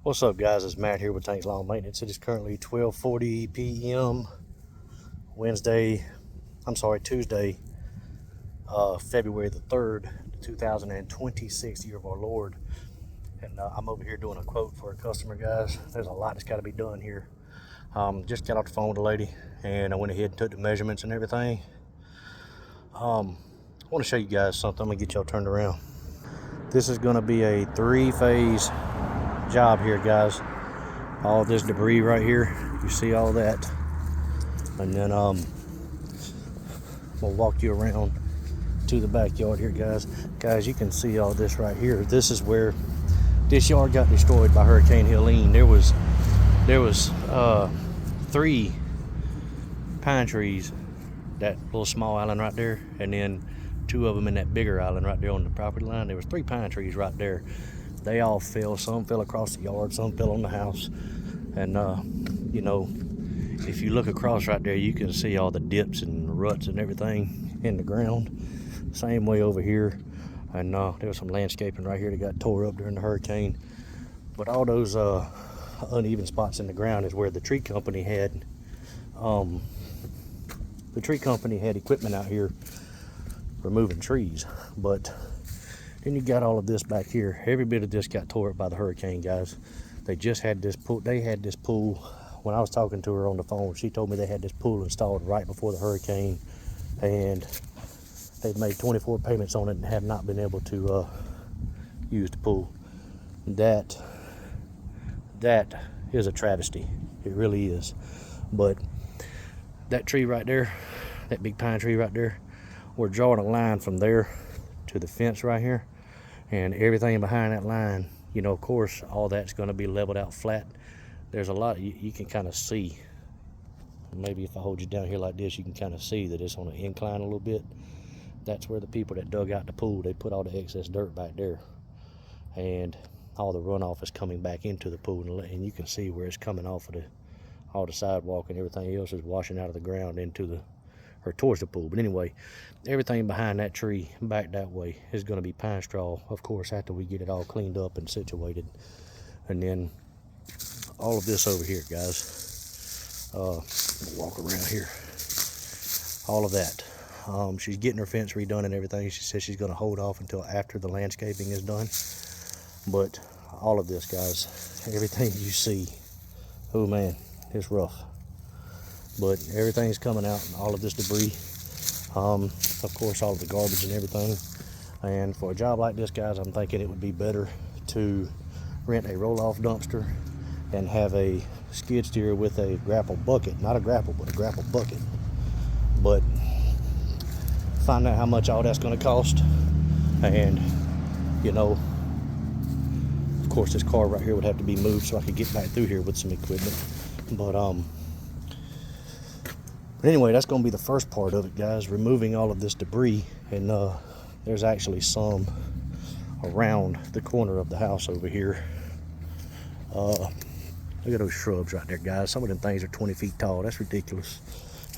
What's up, guys? It's Matt here with Tanks Lawn Maintenance. It is currently 12:40 p.m. Tuesday, February the 3rd, 2026, year of our Lord. And I'm over here doing a quote for a customer, guys. There's a lot that's got to be done here. Just got off the phone with a lady, and I went ahead and took the measurements and everything. I want to show you guys something. I'm going to get y'all turned around. This is going to be a 3-phase job here, guys. All this debris right here, you see all that, and then we'll walk you around to the backyard here, guys. You can see all this right here. This is where this yard got destroyed by Hurricane Helene. There was 3 pine trees, that little small island right there, and then 2 of them in that bigger island right there on the property line. There was 3 pine trees right there. They all fell. Some fell across the yard, some fell on the house. And you know, if you look across right there, you can see all the dips and ruts and everything in the ground. Same way over here. And there was some landscaping right here that got tore up during the hurricane. But all those uneven spots in the ground is where the tree company had equipment out here removing trees. But then you got all of this back here. Every bit of this got tore up by the hurricane, guys. They just had this pool. They had this pool. When I was talking to her on the phone, she told me they had this pool installed right before the hurricane, and they'd made 24 payments on it and have not been able to use the pool. That is a travesty. It really is. But that tree right there, that big pine tree right there, we're drawing a line from there to the fence right here, and everything behind that line, you know, of course, all that's going to be leveled out flat. There's a lot you can kind of see. Maybe if I hold you down here like this, you can kind of see that it's on an incline a little bit. That's where the people that dug out the pool, they put all the excess dirt back there, and all the runoff is coming back into the pool, and you can see where it's coming off of all the sidewalk, and everything else is washing out of the ground towards the pool. But anyway, everything behind that tree back that way is going to be pine straw, of course, after we get it all cleaned up and situated. And then all of this over here, guys, walk around here, all of that. She's getting her fence redone and everything. She says she's going to hold off until after the landscaping is done. But all of this, guys, everything you see, oh man, it's rough. But everything's coming out, and all of this debris, of course, all of the garbage and everything. And for a job like this, guys, I'm thinking it would be better to rent a roll-off dumpster and have a skid steer with a grapple bucket. Not a grapple, but a grapple bucket. But find out how much all that's going to cost. And, you know, of course, this car right here would have to be moved so I could get back through here with some equipment. But anyway, that's going to be the first part of it, guys, removing all of this debris. And there's actually some around the corner of the house over here. Look at those shrubs right there, guys. Some of them things are 20 feet tall. That's ridiculous.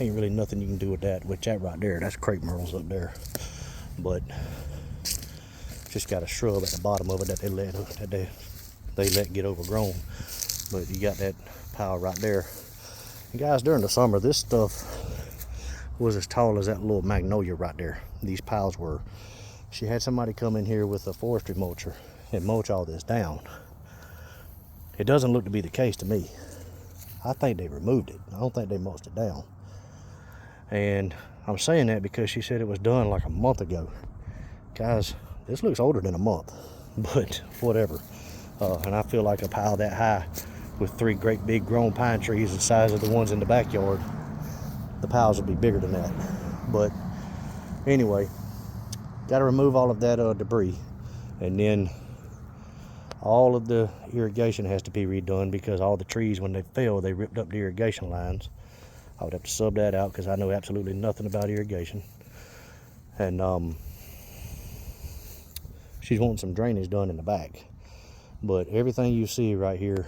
Ain't really nothing you can do with that. Which that right there, that's crepe myrtles up there. But just got a shrub at the bottom of it that they let get overgrown. But you got that pile right there. And guys, during the summer, this stuff was as tall as that little magnolia right there. These piles were. She had somebody come in here with a forestry mulcher and mulch all this down. It doesn't look to be the case to me. I think they removed it. I don't think they mulched it down. And I'm saying that because she said it was done like a month ago. Guys, this looks older than a month, but whatever. And I feel like a pile that high with 3 great big grown pine trees the size of the ones in the backyard, the piles will be bigger than that. But anyway, got to remove all of that debris, and then all of the irrigation has to be redone because all the trees, when they fell, they ripped up the irrigation lines. I would have to sub that out because I know absolutely nothing about irrigation. And she's wanting some drainage done in the back. But everything you see right here,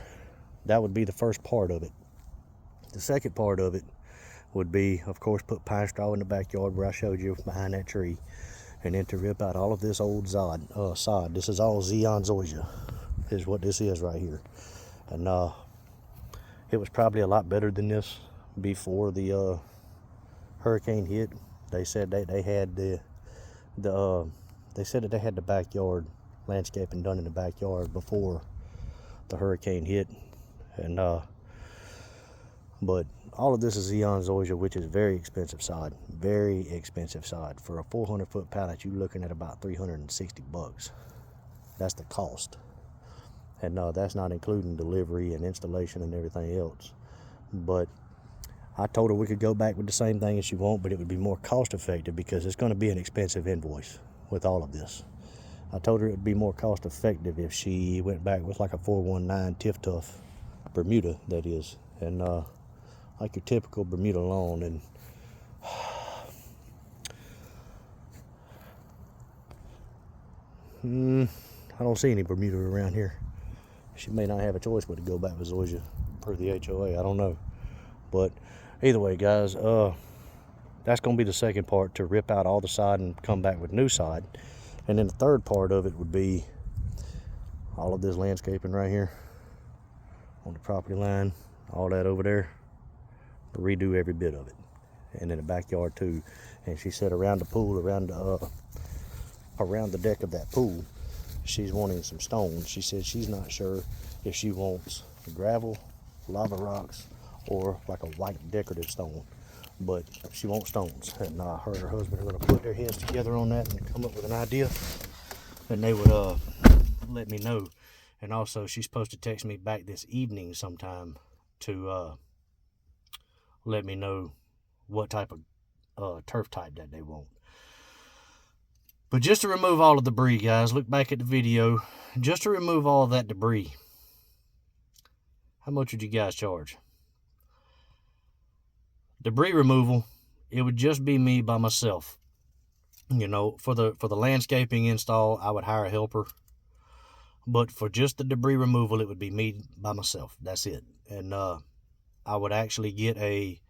that would be the first part of it. The second part of it would be, of course, put pine straw in the backyard where I showed you behind that tree, and then to rip out all of this old sod. This is all Zeon zoysia, is what this is right here. And it was probably a lot better than this before the hurricane hit. They said they had they said that they had the backyard landscaping done in the backyard before the hurricane hit. And but all of this is Zeon Zoysia, which is very expensive sod. Very expensive sod. For a 400-foot pallet, you're looking at about $360. That's the cost. And that's not including delivery and installation and everything else. But I told her we could go back with the same thing as she want, but it would be more cost effective because it's going to be an expensive invoice with all of this. I told her it would be more cost effective if she went back with like a 419 Tiff Tuff Bermuda, that is, and like your typical Bermuda lawn. And I don't see any Bermuda around here. She may not have a choice but to go back with Zoysia per the HOA. I don't know. But either way, guys, that's going to be the second part, to rip out all the sod and come back with new sod. And then the third part of it would be all of this landscaping right here on the property line, all that over there, redo every bit of it. And in the backyard too. And she said around the pool, around the deck of that pool, she's wanting some stones. She said she's not sure if she wants gravel, lava rocks, or like a white decorative stone, but she wants stones. And her and her husband are going to put their heads together on that and come up with an idea, and they would let me know. And also, she's supposed to text me back this evening sometime to let me know what type of turf type that they want. But just to remove all of the debris, guys, look back at the video. Just to remove all of that debris, how much would you guys charge? Debris removal, it would just be me by myself. You know, for the landscaping install, I would hire a helper. But for just the debris removal, it would be me by myself. That's it. And I would actually get a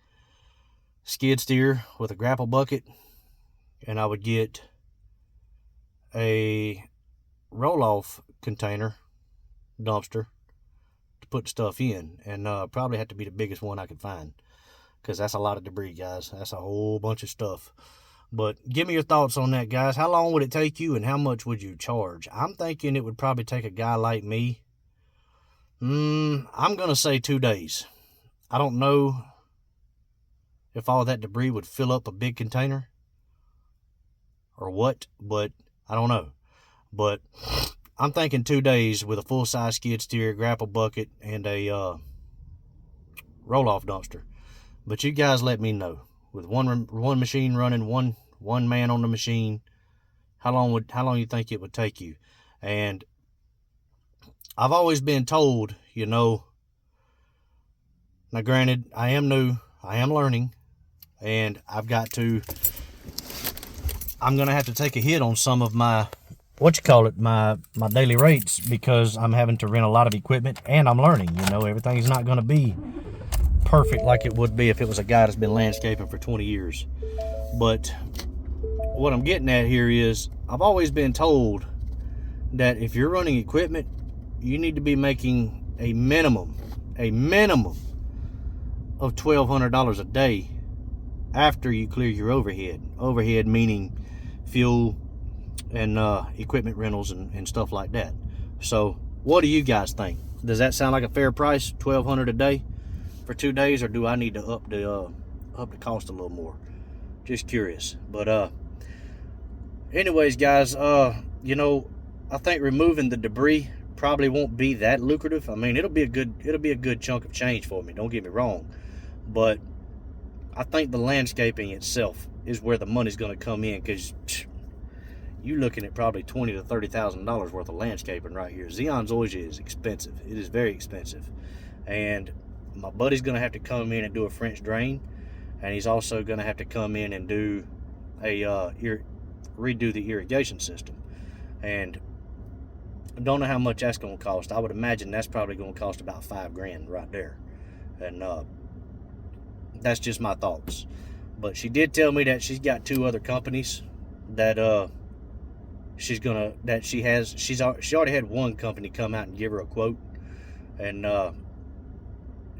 skid steer with a grapple bucket, and I would get a roll-off container dumpster to put stuff in, and probably have to be the biggest one I could find, because that's a lot of debris, guys. That's a whole bunch of stuff. But give me your thoughts on that, guys. How long would it take you, and how much would you charge? I'm thinking it would probably take a guy like me, I'm gonna say 2 days. I don't know if all that debris would fill up a big container or what, but I don't know. But I'm thinking 2 days with a full-size skid steer, grapple bucket, and a roll-off dumpster. But you guys let me know. With one machine running, one man on the machine, how long you think it would take you? And I've always been told, you know, now granted, I am new, I am learning, and I'm gonna have to take a hit on some of my, my daily rates, because I'm having to rent a lot of equipment and I'm learning. You know, everything's not gonna be perfect like it would be if it was a guy that's been landscaping for 20 years. But what I'm getting at here is, I've always been told that if you're running equipment, you need to be making a minimum of $1,200 a day after you clear your overhead. Overhead meaning fuel and equipment rentals and stuff like that. So what do you guys think? Does that sound like a fair price, $1,200 a day for 2 days, or do I need to up the cost a little more? Just curious. But anyways, guys, you know, I think removing the debris probably won't be that lucrative. I mean, it'll be a good chunk of change for me, don't get me wrong, but I think the landscaping itself is where the money's going to come in, because you're looking at probably $20,000 to $30,000 worth of landscaping right here. Zeon Zoysia is expensive. It is very expensive. And my buddy's going to have to come in and do a French drain, and he's also going to have to come in and do a redo the irrigation system. And I don't know how much that's going to cost. I would imagine that's probably going to cost about $5,000 right there. And that's just my thoughts. But she did tell me that she's got 2 other companies that she already had one company come out and give her a quote, and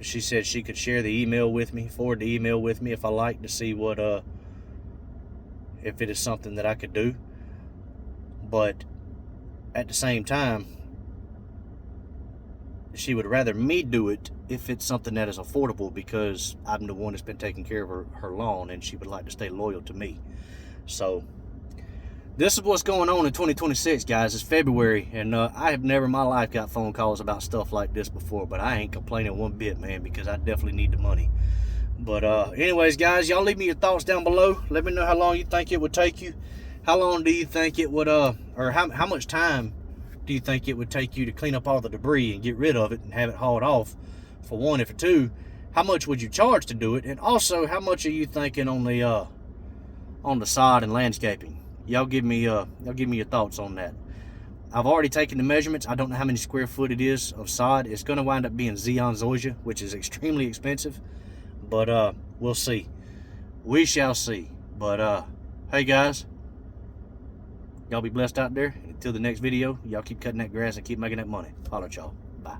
she said she could share the email with me, forward the email with me if I like, to see what if it is something that I could do. But at the same time, she would rather me do it if it's something that is affordable, because I'm the one that's been taking care of her lawn, and she would like to stay loyal to me. So this is what's going on in 2026, guys. It's February, and I have never in my life got phone calls about stuff like this before, but I ain't complaining one bit, man, because I definitely need the money. But anyways, guys, y'all leave me your thoughts down below. Let me know how long you think it would take you. How long do you think it would, or how much time do you think it would take you to clean up all the debris and get rid of it and have it hauled off, for one? And for two, how much would you charge to do it? And also, how much are you thinking on the sod and landscaping? Y'all give me your thoughts on that. I've already taken the measurements. I don't know how many square foot it is of sod. It's going to wind up being Zeon Zoysia, which is extremely expensive. But we'll see. We shall see. But hey, guys, y'all be blessed out there. Until the next video, y'all keep cutting that grass and keep making that money. Holler at y'all. Bye.